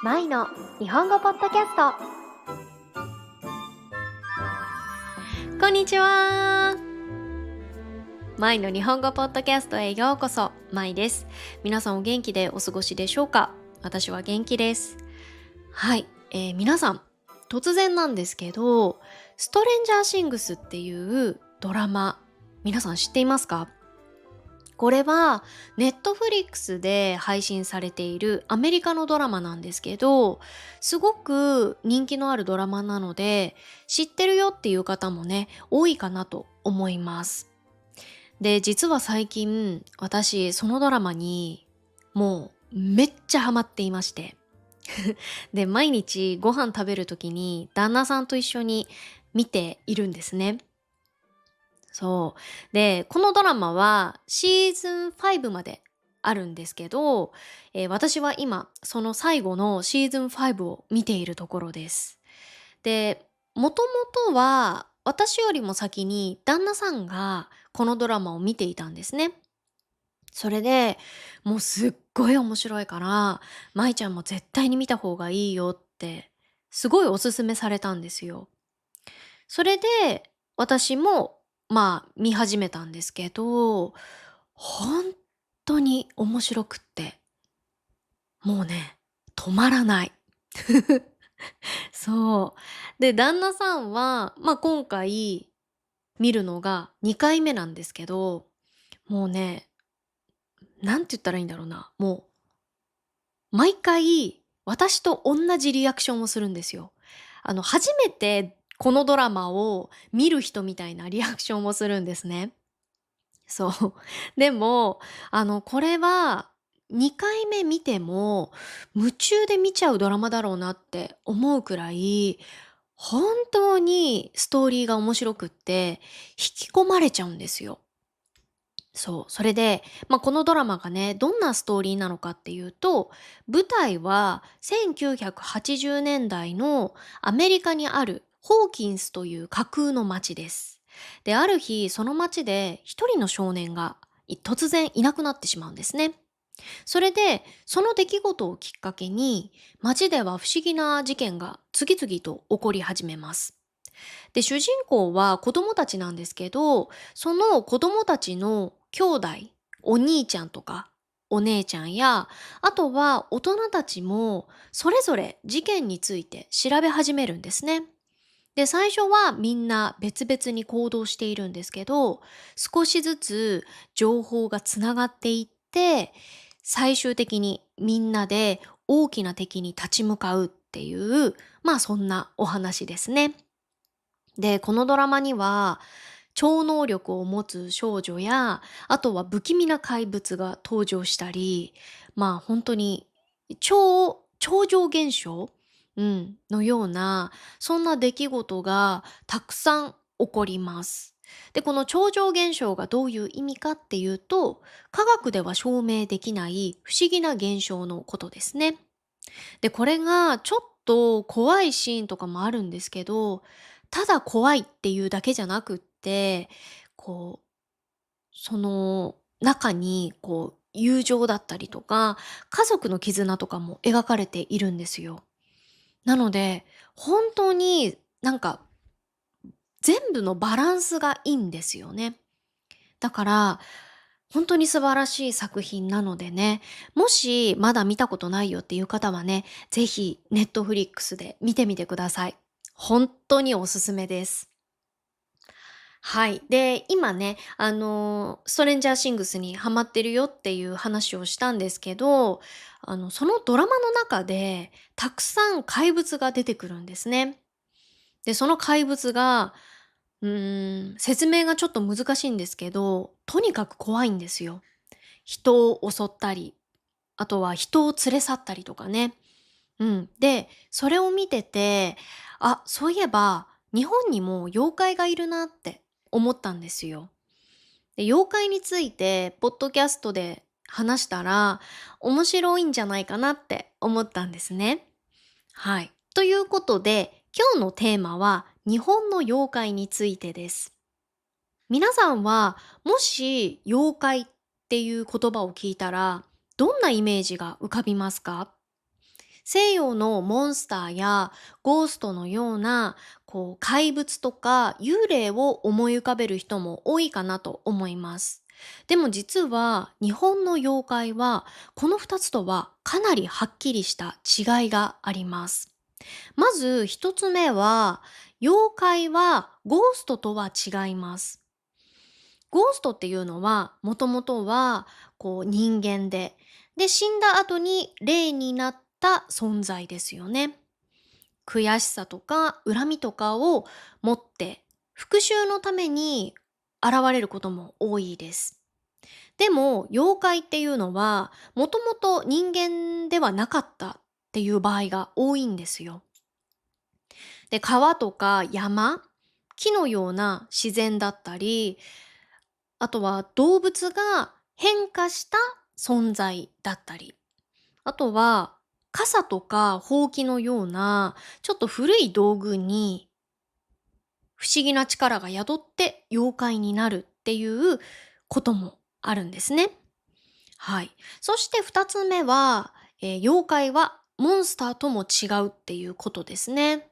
マイの日本語ポッドキャスト。こんにちは。マイの日本語ポッドキャストへようこそ。マイです。皆さんお元気でお過ごしでしょうか？私は元気です。はい、皆さん突然なんですけど、ストレンジャーシングスっていうドラマ、皆さん知っていますか？これはネットフリックスで配信されているアメリカのドラマなんですけど、すごく人気のあるドラマなので、知ってるよっていう方もね、多いかなと思います。で、実は最近、私、そのドラマにもうめっちゃハマっていまして。で、毎日ご飯食べるときに旦那さんと一緒に見ているんですね。そう。で、このドラマはシーズン5まであるんですけど、私は今、その最後のシーズン5を見ているところです。で、もともとは私よりも先に旦那さんがこのドラマを見ていたんですね。それで、もうすっごい面白いから、舞ちゃんも絶対に見た方がいいよって、すごいおすすめされたんですよ。それで、私も、見始めたんですけど、本当に面白くって、もうね、止まらない。そう。で、旦那さんは、今回見るのが2回目なんですけど、もうね、なんて言ったらいいんだろうな。もう、毎回、私と同じリアクションをするんですよ。初めてこのドラマを見る人みたいなリアクションをするんですね。そう。でも、これは2回目見ても夢中で見ちゃうドラマだろうなって思うくらい、本当にストーリーが面白くって引き込まれちゃうんですよ。そう。それで、このドラマがね、どんなストーリーなのかっていうと、舞台は1980年代のアメリカにあるホーキンスという架空の街です。で、ある日、その街で一人の少年が突然いなくなってしまうんですね。それで、その出来事をきっかけに、街では不思議な事件が次々と起こり始めます。で、主人公は子供たちなんですけど、その子供たちの兄弟、お兄ちゃんとかお姉ちゃんや、あとは大人たちもそれぞれ事件について調べ始めるんですね。で、最初はみんな別々に行動しているんですけど、少しずつ情報がつながっていって、最終的にみんなで大きな敵に立ち向かうっていう、そんなお話ですね。で、このドラマには、超能力を持つ少女や、あとは不気味な怪物が登場したり、本当に超常現象、のような、そんな出来事がたくさん起こります。で、この超常現象がどういう意味かっていうと、科学では証明できない不思議な現象のことですね。で、これがちょっと怖いシーンとかもあるんですけど、ただ怖いっていうだけじゃなくって、こう、その中に友情だったりとか、家族の絆とかも描かれているんですよ。なので、本当に全部のバランスがいいんですよね。だから、本当に素晴らしい作品なのでね、もしまだ見たことないよっていう方はね、ぜひネットフリックスで見てみてください。本当におすすめです。はい。で、今ね、ストレンジャーシングスにハマってるよっていう話をしたんですけど、そのドラマの中でたくさん怪物が出てくるんですね。で、その怪物が説明がちょっと難しいんですけど、とにかく怖いんですよ。人を襲ったり、あとは人を連れ去ったりとかね。で、それを見てて、あ、そういえば日本にも妖怪がいるなって思ったんですよ。で、妖怪についてポッドキャストで話したら面白いんじゃないかなって思ったんですね。はい。ということで、今日のテーマは日本の妖怪についてです。皆さんはもし妖怪っていう言葉を聞いたらどんなイメージが浮かびますか？西洋のモンスターやゴーストのような怪物とか幽霊を思い浮かべる人も多いかなと思います。でも実は日本の妖怪はこの2つとはかなりはっきりした違いがあります。まず一つ目は、妖怪はゴーストとは違います。ゴーストっていうのはもともとは人間で死んだ後に霊になった存在ですよね。悔しさとか恨みとかを持って復讐のために現れることも多いです。でも妖怪っていうのはもともと人間ではなかったっていう場合が多いんですよ。で、川とか山、木のような自然だったり、あとは動物が変化した存在だったり、あとは傘とかほうきのようなちょっと古い道具に不思議な力が宿って妖怪になるっていうこともあるんですね。はい。そして二つ目は、妖怪はモンスターとも違うっていうことですね。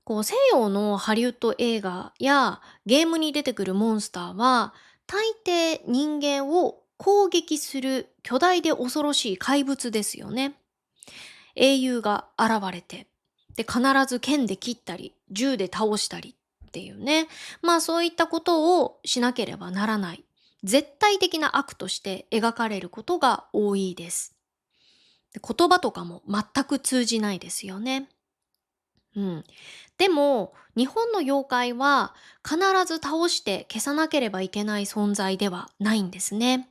西洋のハリウッド映画やゲームに出てくるモンスターは大抵人間を攻撃する巨大で恐ろしい怪物ですよね。英雄が現れて、で必ず剣で切ったり銃で倒したりっていうね、まあそういったことをしなければならない絶対的な悪として描かれることが多いです。で言葉とかも全く通じないですよね。うん。でも、日本の妖怪は必ず倒して消さなければいけない存在ではないんですね。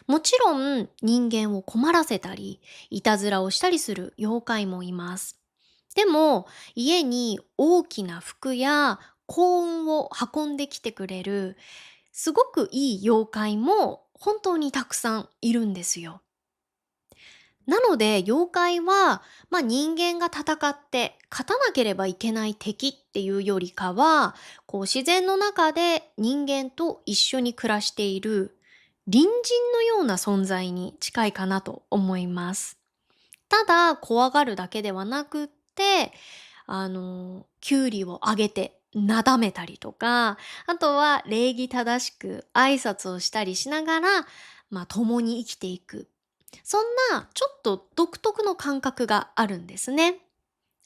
もちろん人間を困らせたり、いたずらをしたりする妖怪もいます。でも、家に大きな服や幸運を運んできてくれる、すごくいい妖怪も本当にたくさんいるんですよ。なので、妖怪は、人間が戦って勝たなければいけない敵っていうよりかは、自然の中で人間と一緒に暮らしている隣人のような存在に近いかなと思います。ただ、怖がるだけではなくって、キュウリをあげてなだめたりとか、あとは礼儀正しく挨拶をしたりしながら、共に生きていく。そんなちょっと独特の感覚があるんですね。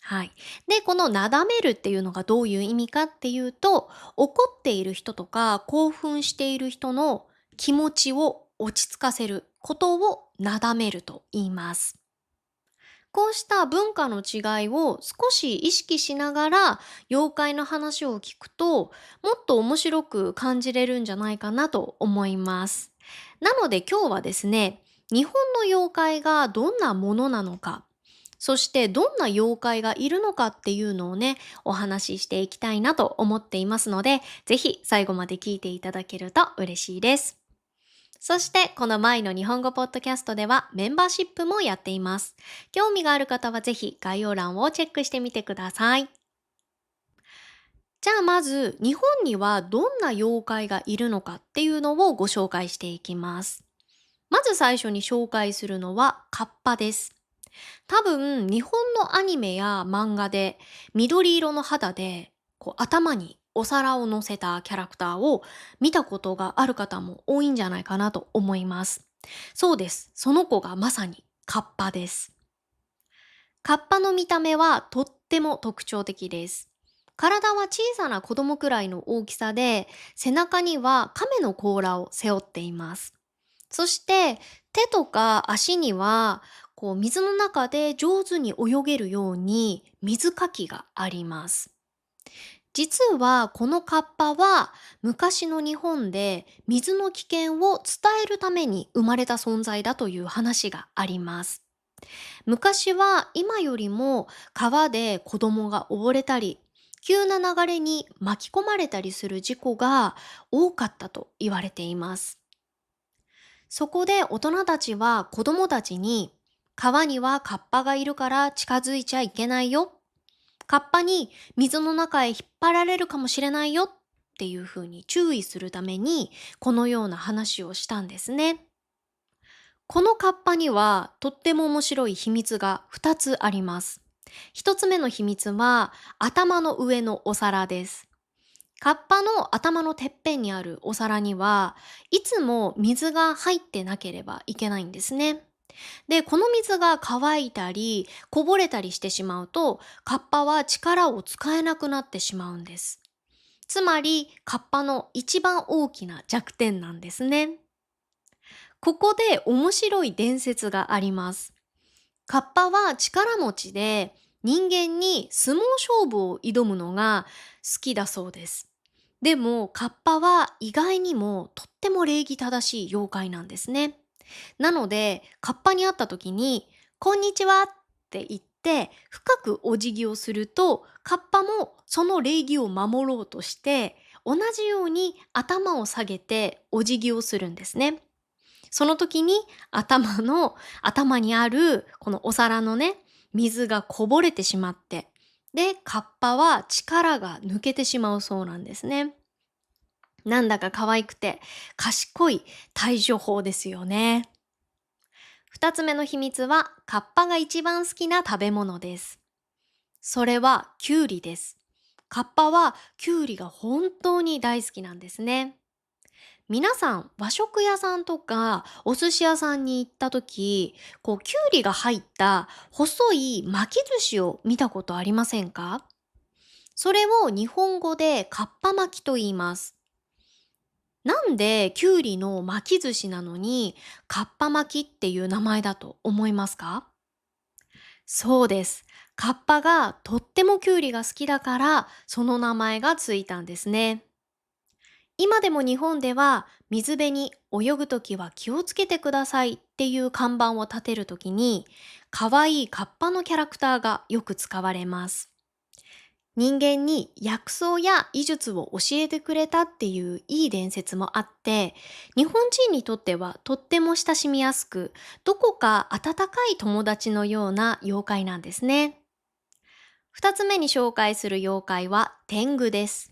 はい。で、このなだめるっていうのがどういう意味かっていうと、怒っている人とか興奮している人の気持ちを落ち着かせることをなだめると言います。こうした文化の違いを少し意識しながら妖怪の話を聞くと、もっと面白く感じれるんじゃないかなと思います。なので今日はですね、日本の妖怪がどんなものなのか、そしてどんな妖怪がいるのかっていうのをね、お話ししていきたいなと思っていますので、ぜひ最後まで聞いていただけると嬉しいです。そしてこの前の日本語ポッドキャストではメンバーシップもやっています。興味がある方はぜひ概要欄をチェックしてみてください。じゃあまず日本にはどんな妖怪がいるのかっていうのをご紹介していきます。まず最初に紹介するのはカッパです。多分日本のアニメや漫画で緑色の肌で頭にお皿を乗せたキャラクターを見たことがある方も多いんじゃないかなと思います。そうです。その子がまさにカッパです。カッパの見た目はとっても特徴的です。体は小さな子供くらいの大きさで、背中には亀の甲羅を背負っています。そして手とか足には水の中で上手に泳げるように水かきがあります。実はこのカッパは昔の日本で水の危険を伝えるために生まれた存在だという話があります。昔は今よりも川で子供が溺れたり、急な流れに巻き込まれたりする事故が多かったと言われています。そこで大人たちは子供たちに、川にはカッパがいるから近づいちゃいけないよ。カッパに水の中へ引っ張られるかもしれないよっていうふうに注意するためにこのような話をしたんですね。このカッパにはとっても面白い秘密が2つあります。1つ目の秘密は頭の上のお皿です。カッパの頭のてっぺんにあるお皿にはいつも水が入ってなければいけないんですね。で、この水が乾いたりこぼれたりしてしまうとカッパは力を使えなくなってしまうんです。つまりカッパの一番大きな弱点なんですね。ここで面白い伝説があります。カッパは力持ちで人間に相撲勝負を挑むのが好きだそうです。でもカッパは意外にもとっても礼儀正しい妖怪なんですね。なのでカッパに会った時に「こんにちは」って言って深くお辞儀をすると、カッパもその礼儀を守ろうとして同じように頭を下げてお辞儀をするんですね。その時に頭にあるこのお皿のね、水がこぼれてしまって、で、カッパは力が抜けてしまうそうなんですね。なんだか可愛くて賢い対処法ですよね。二つ目の秘密はカッパが一番好きな食べ物です。それはキュウリです。カッパはキュウリが本当に大好きなんですね。皆さん和食屋さんとかお寿司屋さんに行った時、きゅうりが入った細い巻き寿司を見たことありませんか？それを日本語でかっぱ巻きと言います。なんできゅうりの巻き寿司なのにかっぱ巻きっていう名前だと思いますか？そうです。カッパがとってもきゅうりが好きだからその名前がついたんですね。今でも日本では水辺に泳ぐときは気をつけてくださいっていう看板を立てるときに、可愛いカッパのキャラクターがよく使われます。人間に薬草や医術を教えてくれたっていういい伝説もあって、日本人にとってはとっても親しみやすく、どこか温かい友達のような妖怪なんですね。二つ目に紹介する妖怪は天狗です。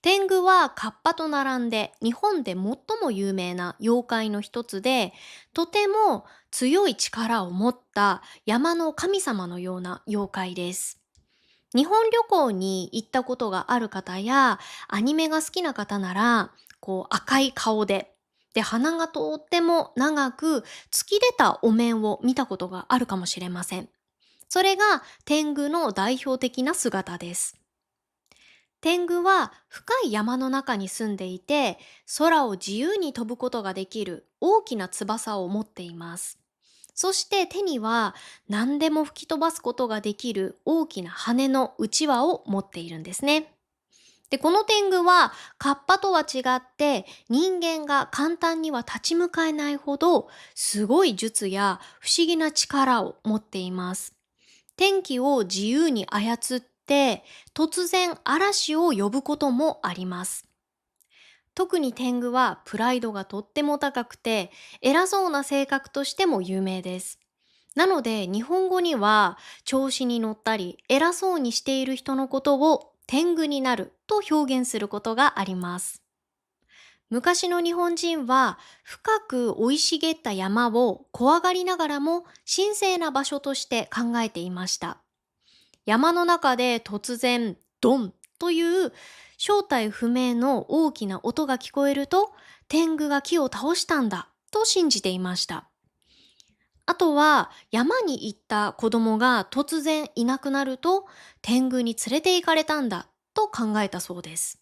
天狗はカッパと並んで日本で最も有名な妖怪の一つで、とても強い力を持った山の神様のような妖怪です。日本旅行に行ったことがある方やアニメが好きな方なら、赤い顔で鼻がとっても長く突き出たお面を見たことがあるかもしれません。それが天狗の代表的な姿です。天狗は深い山の中に住んでいて、空を自由に飛ぶことができる大きな翼を持っています。そして手には何でも吹き飛ばすことができる大きな羽のうちわを持っているんですね。で、この天狗はカッパとは違って人間が簡単には立ち向かえないほどすごい術や不思議な力を持っています。天気を自由に操って突然嵐を呼ぶこともあります。特に天狗はプライドがとっても高くて偉そうな性格としても有名です。なので日本語には調子に乗ったり偉そうにしている人のことを天狗になると表現することがあります。昔の日本人は深く生い茂った山を怖がりながらも神聖な場所として考えていました。山の中で突然ドンという正体不明の大きな音が聞こえると、天狗が木を倒したんだと信じていました。あとは山に行った子供が突然いなくなると、天狗に連れて行かれたんだと考えたそうです。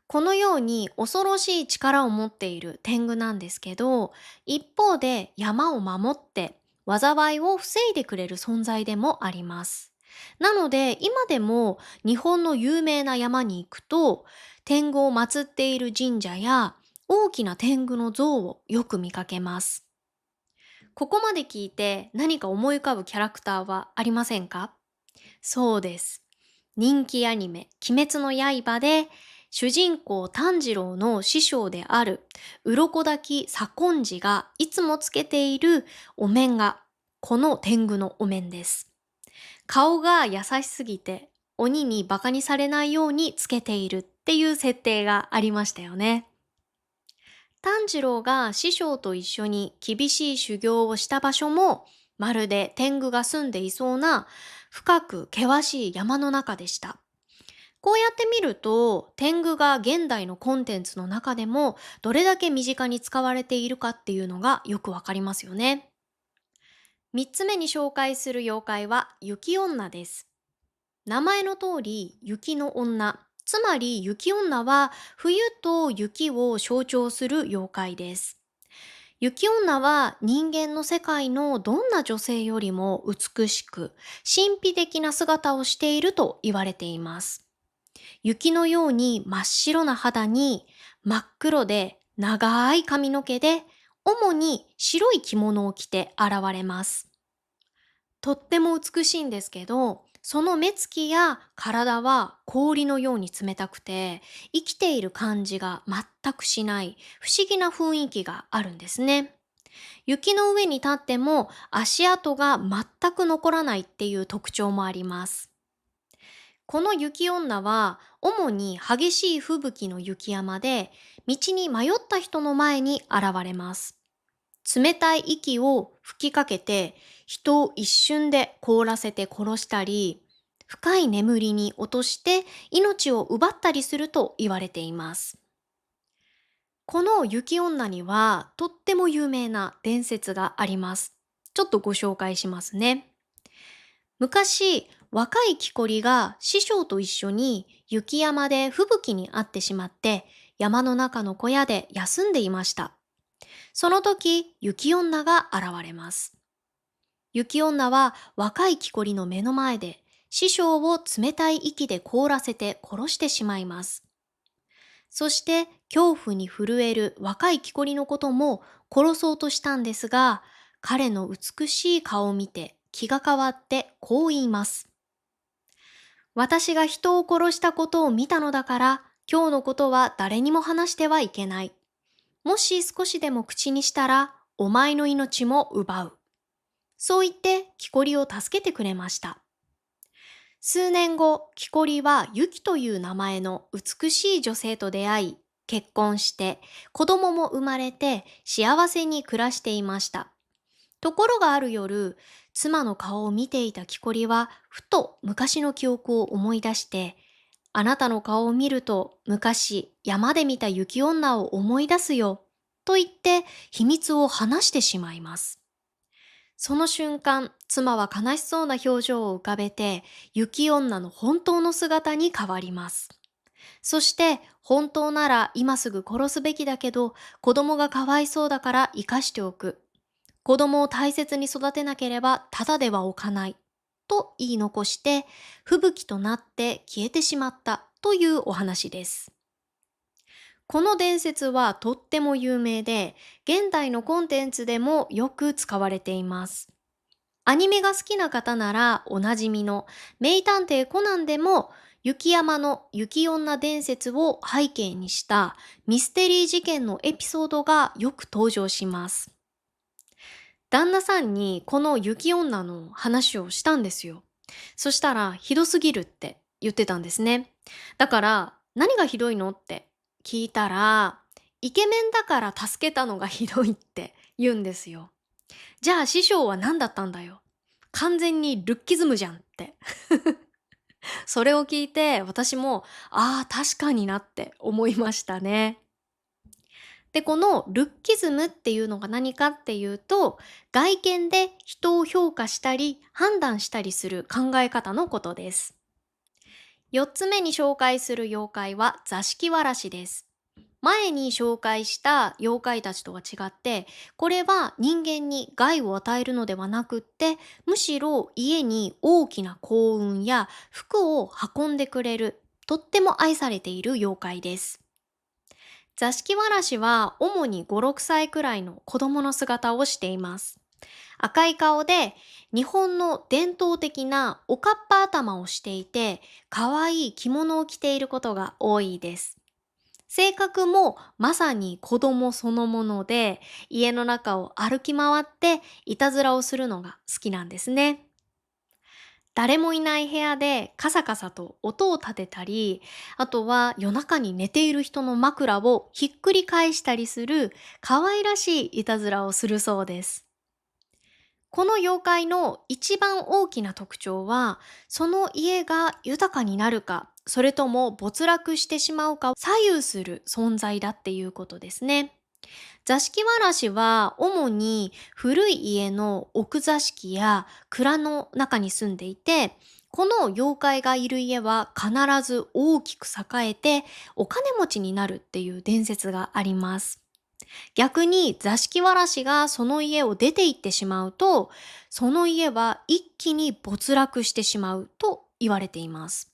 このように恐ろしい力を持っている天狗なんですけど、一方で山を守って災いを防いでくれる存在でもあります。なので今でも日本の有名な山に行くと、天狗を祀っている神社や大きな天狗の像をよく見かけます。ここまで聞いて何か思い浮かぶキャラクターはありませんか？そうです。人気アニメ「鬼滅の刃」で主人公炭治郎の師匠である鱗滝左近次がいつもつけているお面がこの天狗のお面です。顔が優しすぎて鬼にバカにされないようにつけているっていう設定がありましたよね。炭治郎が師匠と一緒に厳しい修行をした場所も、まるで天狗が住んでいそうな深く険しい山の中でした。こうやって見ると、天狗が現代のコンテンツの中でもどれだけ身近に使われているかっていうのがよくわかりますよね。3つ目に紹介する妖怪は雪女です。名前の通り雪の女、つまり雪女は冬と雪を象徴する妖怪です。雪女は人間の世界のどんな女性よりも美しく神秘的な姿をしていると言われています。雪のように真っ白な肌に真っ黒で長い髪の毛で、主に白い着物を着て現れます。とっても美しいんですけど、その目つきや体は氷のように冷たくて、生きている感じが全くしない不思議な雰囲気があるんですね。雪の上に立っても足跡が全く残らないっていう特徴もあります。この雪女は主に激しい吹雪の雪山で、道に迷った人の前に現れます。冷たい息を吹きかけて人を一瞬で凍らせて殺したり、深い眠りに落として命を奪ったりすると言われています。この雪女にはとっても有名な伝説があります。ちょっとご紹介しますね。昔、若い木こりが師匠と一緒に雪山で吹雪に遭ってしまって、山の中の小屋で休んでいました。その時、雪女が現れます。雪女は若い木こりの目の前で師匠を冷たい息で凍らせて殺してしまいます。そして恐怖に震える若い木こりのことも殺そうとしたんですが、彼の美しい顔を見て気が変わってこう言います。私が人を殺したことを見たのだから、今日のことは誰にも話してはいけない。もし少しでも口にしたら、お前の命も奪う。そう言って木こりを助けてくれました。数年後、木こりはユキという名前の美しい女性と出会い、結婚して、子供も生まれて幸せに暮らしていました。ところがある夜、妻の顔を見ていた木こりは、ふと昔の記憶を思い出して、あなたの顔を見ると昔山で見た雪女を思い出すよ、と言って秘密を話してしまいます。その瞬間、妻は悲しそうな表情を浮かべて、雪女の本当の姿に変わります。そして、本当なら今すぐ殺すべきだけど、子供がかわいそうだから生かしておく。子供を大切に育てなければただでは置かない。と言い残して、吹雪となって消えてしまったというお話です。この伝説はとっても有名で、現代のコンテンツでもよく使われています。アニメが好きな方ならおなじみの名探偵コナンでも、雪山の雪女伝説を背景にしたミステリー事件のエピソードがよく登場します。旦那さんにこの雪女の話をしたんですよ。そしたらひどすぎるって言ってたんですね。だから何がひどいのって聞いたら、イケメンだから助けたのがひどいって言うんですよ。じゃあ師匠は何だったんだよ。完全にルッキズムじゃんって。それを聞いて私も、ああ確かになって思いましたね。で、このルッキズムっていうのが何かっていうと、外見で人を評価したり判断したりする考え方のことです。4つ目に紹介する妖怪は座敷わらしです。前に紹介した妖怪たちとは違って、これは人間に害を与えるのではなくって、むしろ家に大きな幸運や福を運んでくれる、とっても愛されている妖怪です。座敷わらしは主に5、6歳くらいの子供の姿をしています。赤い顔で日本の伝統的なおかっぱ頭をしていて、可愛い着物を着ていることが多いです。性格もまさに子供そのもので、家の中を歩き回っていたずらをするのが好きなんですね。誰もいない部屋でカサカサと音を立てたり、あとは夜中に寝ている人の枕をひっくり返したりする可愛らしいいたずらをするそうです。この妖怪の一番大きな特徴は、その家が豊かになるか、それとも没落してしまうかを左右する存在だっていうことですね。座敷わらしは主に古い家の奥座敷や蔵の中に住んでいて、この妖怪がいる家は必ず大きく栄えてお金持ちになるっていう伝説があります。逆に座敷わらしがその家を出て行ってしまうと、その家は一気に没落してしまうと言われています。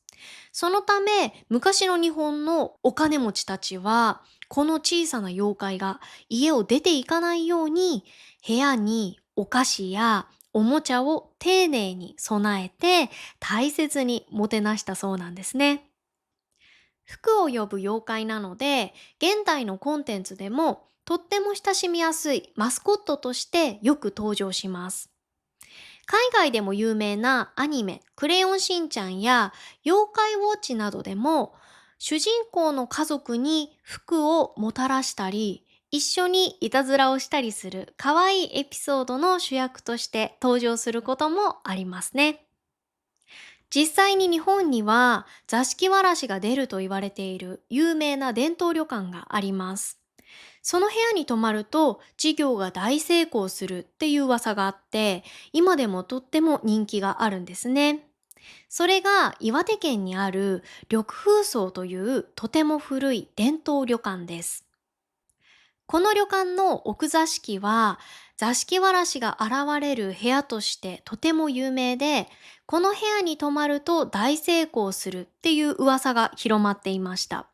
そのため、昔の日本のお金持ちたちは、この小さな妖怪が家を出ていかないように、部屋にお菓子やおもちゃを丁寧に備えて大切にもてなしたそうなんですね。福を呼ぶ妖怪なので、現代のコンテンツでもとっても親しみやすいマスコットとしてよく登場します。海外でも有名なアニメクレヨンしんちゃんや妖怪ウォッチなどでも、主人公の家族に福をもたらしたり、一緒にいたずらをしたりする可愛いエピソードの主役として登場することもありますね。実際に日本には座敷わらしが出ると言われている有名な伝統旅館があります。その部屋に泊まると事業が大成功するっていう噂があって、今でもとっても人気があるんですね。それが岩手県にある緑風荘というとても古い伝統旅館です。この旅館の奥座敷は座敷わらしが現れる部屋としてとても有名で、この部屋に泊まると大成功するっていう噂が広まっていました。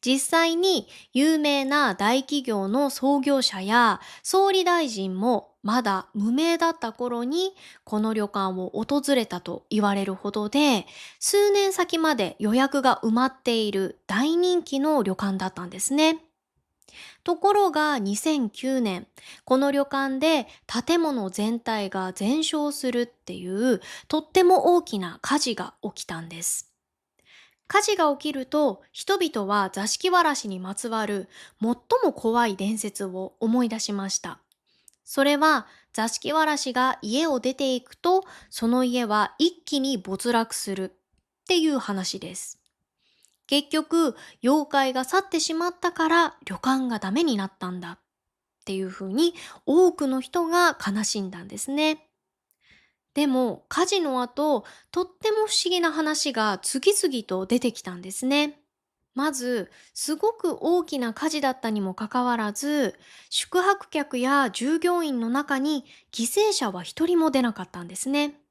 実際に有名な大企業の創業者や総理大臣もまだ無名だった頃にこの旅館を訪れたと言われるほどで、数年先まで予約が埋まっている大人気の旅館だったんですね。ところが2009年、この旅館で建物全体が全焼するっていうとっても大きな火事が起きたんです。火事が起きると人々は座敷わらしにまつわる最も怖い伝説を思い出しました。それは座敷わらしが家を出ていくとその家は一気に没落するっていう話です。結局妖怪が去ってしまったから旅館がダメになったんだっていうふうに多くの人が悲しんだんですね。でも火事の後、とっても不思議な話が次々と出てきたんですね。まず、すごく大きな火事だったにもかかわらず、宿泊客や従業員の中に犠牲者は一人も出なかったんですね。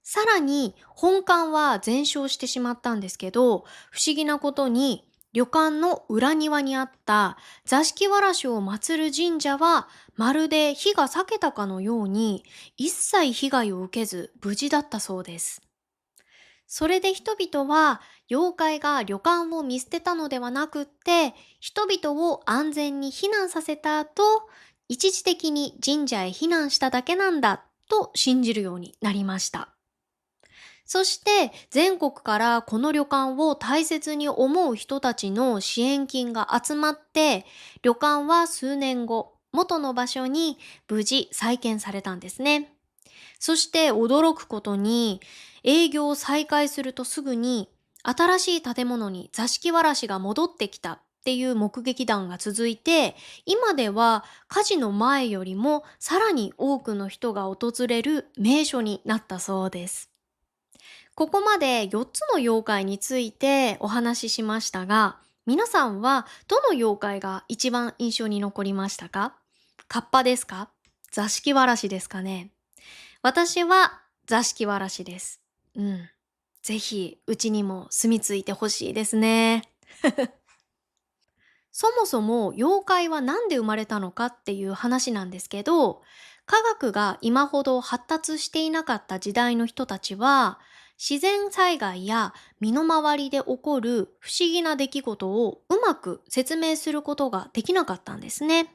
さらに、本館は全焼してしまったんですけど、不思議なことに、旅館の裏庭にあった座敷わらしを祀る神社は、まるで火が避けたかのように、一切被害を受けず無事だったそうです。それで人々は妖怪が旅館を見捨てたのではなくって、人々を安全に避難させた後、一時的に神社へ避難しただけなんだと信じるようになりました。そして全国からこの旅館を大切に思う人たちの支援金が集まって、旅館は数年後、元の場所に無事再建されたんですね。そして驚くことに、営業を再開するとすぐに、新しい建物に座敷わらしが戻ってきたっていう目撃談が続いて、今では火事の前よりもさらに多くの人が訪れる名所になったそうです。ここまで4つの妖怪についてお話ししましたが、皆さんはどの妖怪が一番印象に残りましたか？カッパですか？座敷わらしですかね？私は座敷わらしです。うん。ぜひ、うちにも住み着いてほしいですね。そもそも妖怪は何で生まれたのかっていう話なんですけど、科学が今ほど発達していなかった時代の人たちは、自然災害や身の回りで起こる不思議な出来事をうまく説明することができなかったんですね。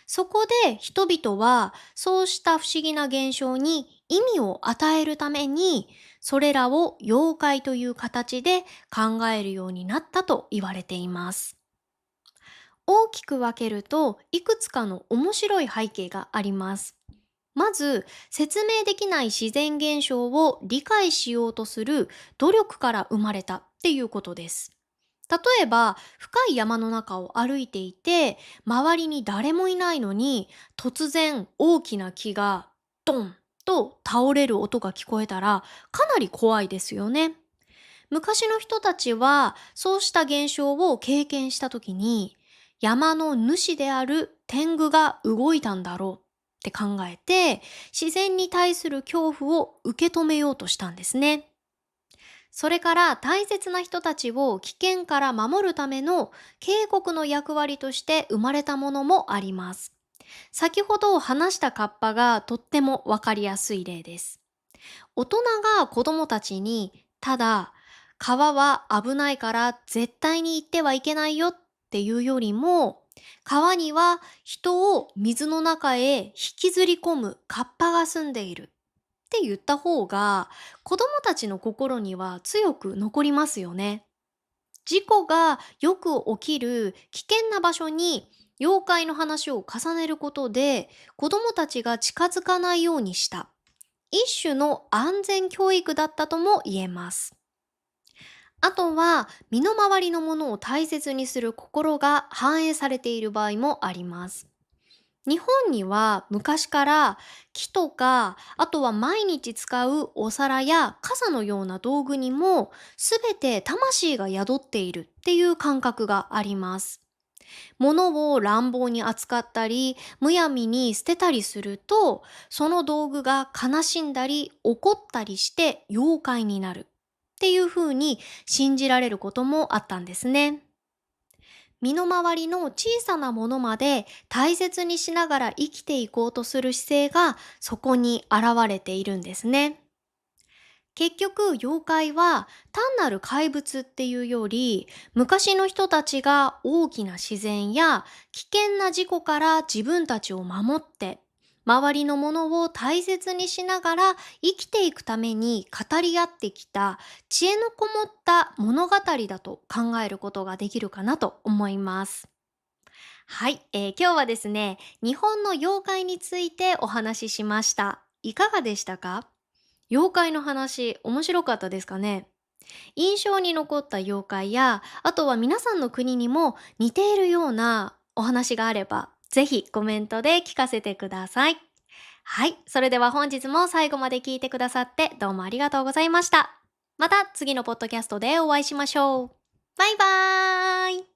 そこで人々はそうした不思議な現象に意味を与えるために、それらを妖怪という形で考えるようになったと言われています。大きく分けるといくつかの面白い背景があります。まず、説明できない自然現象を理解しようとする努力から生まれたっていうことです。例えば、深い山の中を歩いていて、周りに誰もいないのに、突然大きな木がドンと倒れる音が聞こえたら、かなり怖いですよね。昔の人たちは、そうした現象を経験した時に、山の主である天狗が動いたんだろうって考えて、自然に対する恐怖を受け止めようとしたんですね。それから大切な人たちを危険から守るための警告の役割として生まれたものもあります。先ほど話したカッパがとってもわかりやすい例です。大人が子供たちに、ただ、川は危ないから絶対に行ってはいけないよっていうよりも、川には人を水の中へ引きずり込むカッパが住んでいるって言った方が、子供たちの心には強く残りますよね。事故がよく起きる危険な場所に妖怪の話を重ねることで、子供たちが近づかないようにした一種の安全教育だったとも言えます。あとは、身の回りのものを大切にする心が反映されている場合もあります。日本には昔から木とか、あとは毎日使うお皿や傘のような道具にもすべて魂が宿っているっていう感覚があります。物を乱暴に扱ったり、むやみに捨てたりすると、その道具が悲しんだり怒ったりして妖怪になるっていう風に信じられることもあったんですね。身の回りの小さなものまで大切にしながら生きていこうとする姿勢がそこに現れているんですね。結局妖怪は単なる怪物っていうより、昔の人たちが大きな自然や危険な事故から自分たちを守って、周りのものを大切にしながら生きていくために語り合ってきた知恵のこもった物語だと考えることができるかなと思います。はい、今日はですね、日本の妖怪についてお話ししました。いかがでしたか？妖怪の話、面白かったですかね？印象に残った妖怪や、あとは皆さんの国にも似ているようなお話があれば、ぜひコメントで聞かせてください。はい、それでは本日も最後まで聞いてくださってどうもありがとうございました。また次のポッドキャストでお会いしましょう。バイバーイ。